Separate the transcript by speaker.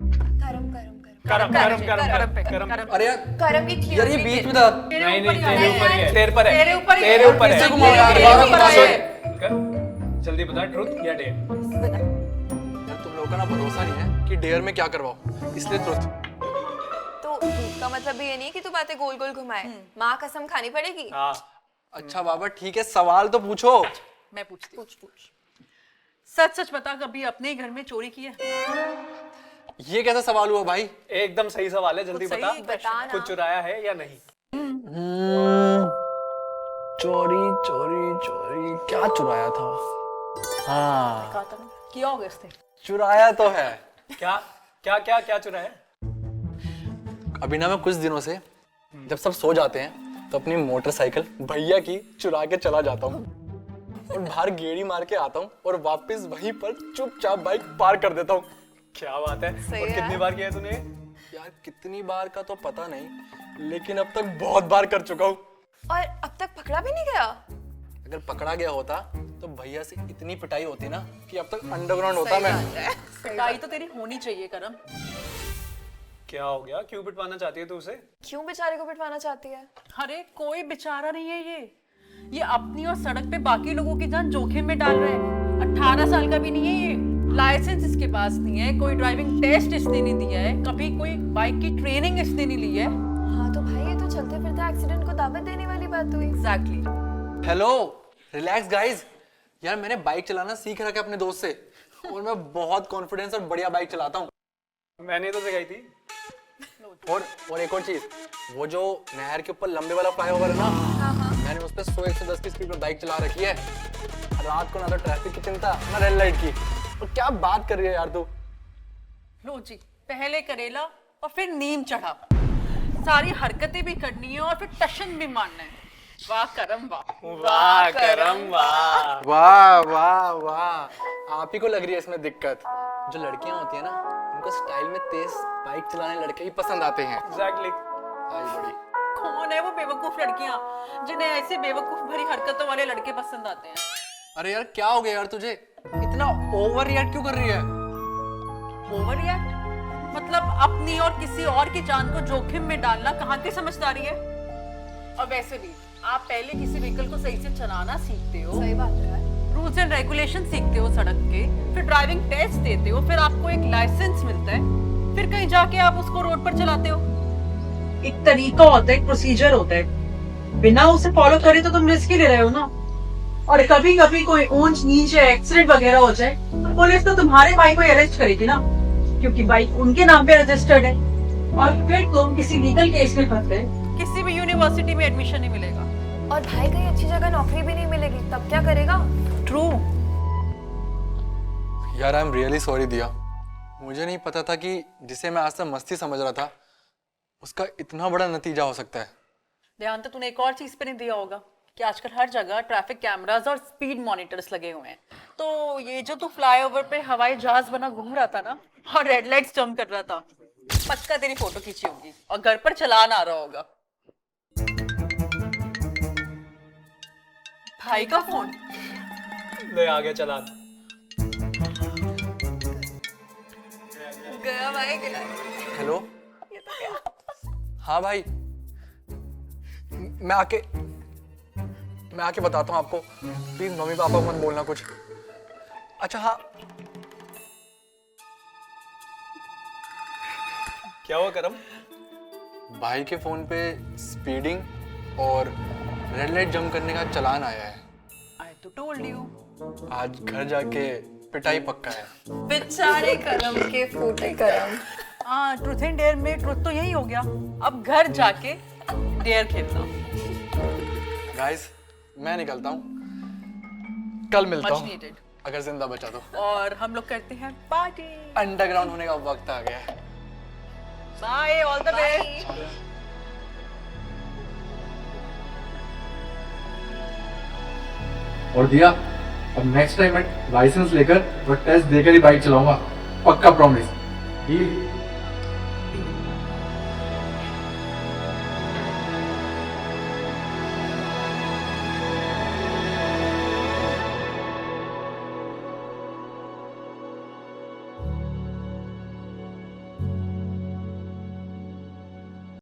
Speaker 1: करम करम करम
Speaker 2: करम। अरे यार
Speaker 1: करम की
Speaker 2: यार ये बीच में था।
Speaker 3: नहीं नहीं तेरे ऊपर ही है, तेरे पर है,
Speaker 4: तेरे ऊपर ही है।
Speaker 3: तेरे ऊपर है।
Speaker 2: किससे घुमाओ यार,
Speaker 3: तेरे
Speaker 2: ऊपर
Speaker 3: ऊपर
Speaker 2: है।
Speaker 3: है। जल्दी बता, ट्रुथ या डेयर?
Speaker 2: यार तुम लोगों का ना भरोसा नहीं है कि डेयर में क्या करवाओ, इसलिए ट्रुथ।
Speaker 1: तो झूठ का मतलब ये नहीं कि तू बातें गोल गोल घुमाए। माँ कसम खानी पड़ेगी।
Speaker 3: हाँ
Speaker 2: अच्छा बाबा ठीक है, सवाल तो पूछो।
Speaker 4: मैं पूछती हूँ। पूछ। सच सच बता, कभी अपने ही घर में चोरी की है?
Speaker 2: ये कैसा सवाल हुआ भाई?
Speaker 3: एकदम सही सवाल है, जल्दी
Speaker 4: कुछ
Speaker 3: बता।
Speaker 4: सही
Speaker 1: बता ना।
Speaker 3: कुछ चुराया है या नहीं?
Speaker 2: चोरी चोरी चोरी क्या चुराया था? हाँ
Speaker 4: कहा था ना, किया होगा इसने।
Speaker 2: चुराया तो है।
Speaker 3: क्या क्या क्या क्या चुराया?
Speaker 2: अभी ना मैं कुछ दिनों से जब सब सो जाते हैं तो अपनी मोटरसाइकिल भैया की चुरा के चला जाता हूँ और बाहर गेड़ी मार के आता हूँ और वापस वहीं पर चुपचाप बाइक पार्क कर देता हूँ।
Speaker 3: क्या बात है।
Speaker 1: सही
Speaker 3: और
Speaker 1: है
Speaker 3: कितनी
Speaker 1: यार।
Speaker 3: बार किया है तूने?
Speaker 2: यार कितनी बार का तो पता नहीं, लेकिन अब तक बहुत बार कर चुका हूँ।
Speaker 1: और अब तक पकड़ा भी नहीं गया।
Speaker 2: अगर पकड़ा गया होता तो भैया से इतनी पिटाई होती ना कि अब तक अंडरग्राउंड होता मैं।
Speaker 4: पिटाई तो तेरी होनी चाहिए करम।
Speaker 3: क्या हो गया, क्यों पिटवाना चाहती है तू उसे?
Speaker 1: क्यों बेचारे को पिटवाना चाहती है?
Speaker 4: अरे कोई बेचारा नहीं है ये अपनी और सड़क पे बाकी लोगों की जान जोखिम में डाल रहा है। 18 साल का भी नहीं है ये, लाइसेंस इसके पास नहीं है, कोई ड्राइविंग टेस्ट इसने नहीं दिया है, कभी कोई बाइक की ट्रेनिंग इसने नहीं ली है।
Speaker 1: हाँ तो भाई ये तो चलते फिरते एक्सीडेंट को दावत देने वाली बात हुई।
Speaker 4: एग्जैक्टली।
Speaker 2: Hello relax guys. यार मैंने बाइक चलाना सीख रखा है अपने दोस्त से और मैं बहुत कॉन्फिडेंस और बढ़िया बाइक चलाता हूँ।
Speaker 3: मैंने तो सिखाई थी।
Speaker 2: और एक और चीज, वो जो नहर के ऊपर लंबे वाला फ्लाईओवर है ना, मैंने उस पर 100-110 की स्पीड में बाइक चला रखी है। रात को ना तो ट्रैफिक की चिंता ना रेड लाइट की। और क्या बात कर रही है यार तू?
Speaker 4: लो जी, पहले करेला और फिर नीम चढ़ा, सारी हरकतें भी करनी है और फिर टशन भी मारना है। वाह करम वाह।
Speaker 3: वाह करम वाह।
Speaker 2: वाह वाह वाह, आप ही को लग रही है इसमें दिक्कत। जो लड़कियां होती है ना, उनको स्टाइल में तेज बाइक चलाने लड़के ही पसंद आते हैं।
Speaker 3: एग्जैक्टली।
Speaker 2: आई बड़ी।
Speaker 4: कौन है वो बेवकूफ लड़कियां जिन्हें ऐसे बेवकूफ भरी हरकतों वाले लड़के पसंद आते हैं?
Speaker 2: अरे यार क्या हो गया यार तुझे? इतना ओवर रिएक्ट क्यों कर रही है?
Speaker 4: ओवर रिएक्ट मतलब अपनी और किसी और की जान को जोखिम में डालना कहाँ की समझदारी है? और वैसे भी आप पहले किसी व्हीकल को सही से चलाना सीखते हो,
Speaker 1: सही बात है।
Speaker 4: रूल्स एंड रेगुलेशन सीखते हो सड़क के, फिर ड्राइविंग टेस्ट देते हो, फिर आपको एक लाइसेंस मिलता है, फिर कहीं जाके आप उसको रोड पर चलाते हो।
Speaker 5: एक तरीका होता है, एक प्रोसीजर होता है, बिना उसे फॉलो करे तो तुम रिस्क ही ले रहे हो ना। और कभी कभी कोई ऊंच नीच या एक्सीडेंट वगैरह हो जाए तो पुलिस तो तुम्हारे भाई को अरेस्ट करेगी ना, क्योंकि बाइक उनके नाम पे रजिस्टर्ड है। और फिर तुम किसी लीगल केस में फंस गए।
Speaker 4: किसी भी यूनिवर्सिटी में एडमिशन नहीं मिलेगा।
Speaker 1: और भाई कहीं अच्छी जगह नौकरी भी नहीं मिलेगी, तब क्या करेगा?
Speaker 4: ट्रू।
Speaker 2: यार आई एम रियली सॉरी दिया। मुझे नहीं पता था कि जिसे मैं आज तक मस्ती समझ रहा था उसका इतना बड़ा नतीजा हो सकता है।
Speaker 4: ध्यान तो तूने एक और चीज पे नहीं दिया होगा कि आजकल हर जगह ट्रैफिक कैमरास और स्पीड मॉनिटर्स लगे हुए हैं। तो ये जो तू फ्लाईओवर पे हवाई जहाज बना घूम रहा था ना और रेड लाइट्स जंप कर रहा था, पक्का तेरी फोटो खींची होगी और घर पर चलान आ रहा होगा। भाई का फोन।
Speaker 3: ले आ गया चलान।
Speaker 1: गया भाई गया।
Speaker 2: हेलो। हाँ भाई, मैं आके बताता हूँ आपको। प्लीज मम्मी पापा को मत बोलना कुछ। अच्छा हाँ,
Speaker 3: क्या हुआ करम?
Speaker 2: भाई के फोन पे स्पीडिंग और रेड लाइट जंप करने का चालान आया है।
Speaker 4: आई तो टोल्ड यू।
Speaker 2: आज घर जाके पिटाई पक्का है।
Speaker 1: बेचारे करम के फूटे करम।
Speaker 4: हाँ, ट्रूथ एंड डेयर में ट्रूथ तो यही हो गया। अब घर जाके डेयर खेलना।
Speaker 2: गाइस मैं निकलता हूँ, कल मिलता
Speaker 4: मच
Speaker 2: हूँ
Speaker 4: नीडेड।
Speaker 2: अगर जिंदा बचा तो।
Speaker 4: और हम लोग करते हैं पार्टी।
Speaker 2: अंडरग्राउंड होने का वक्त आ गया है।
Speaker 4: Bye, all the best.
Speaker 6: और दिया, अब नेक्स्ट टाइम मैं लाइसेंस लेकर और टेस्ट देकर ही बाइक चलाऊंगा, पक्का प्रॉमिस।